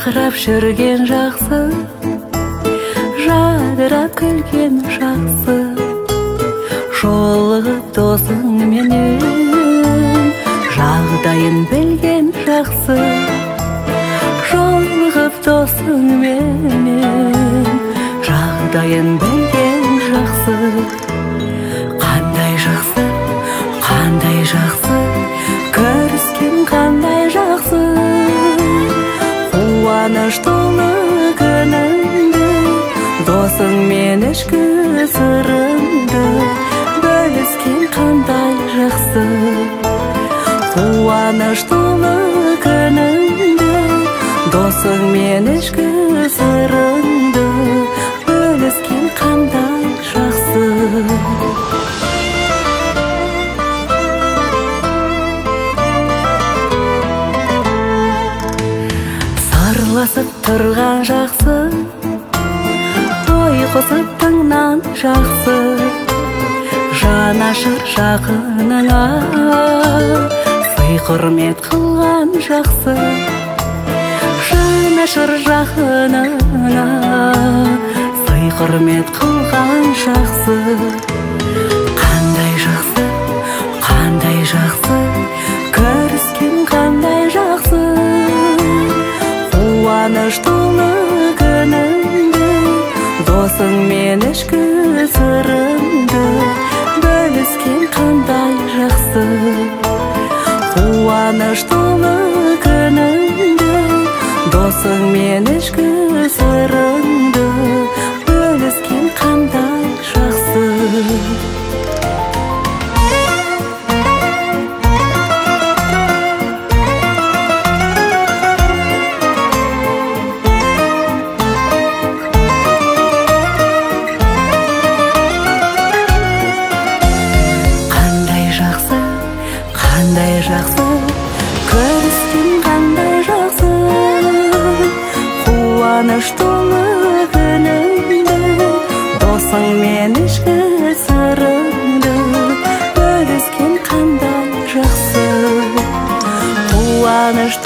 Жарқырап жүрген жақсы, жадырап күлген жақсы, жолығып досыңменен жағдайын білген жақсы, жолығып досыңменен жағдайын білген жақсы. Қандай жақсы, қандай жақсы, көріскен қандай жақсы, қуаныш толы күніңді, досыңмен ішкі сырыңды бөліскен қандай жақсы. Қуаныш толы күніңді, досыңмен ішкі сырыңды бөліскен қандай жақсы. Сырласып тұрған жақсы, ой қосып тыңнан жақсы, жанашыр жақыныңа сый құрмет қылған жақсы, жанашыр жақыныңа сый құрмет қылған жақсы. Қандай жақсы, қандай жақсы, көріскен қандай жақсы, қуаныш толы күніңді, досыңмен ішкі сырыңды бөліскен қандай жақсы. Қуаныш толы күніңді, досыңмен ішкі сырыңды бөліскен қандай жақсы. Қандай жақсы, көріскен қандай жақсы, қуаныш толы күніңді, досыңмен ішкі сырыңды бөліскен қандай жақсы. Қуаныш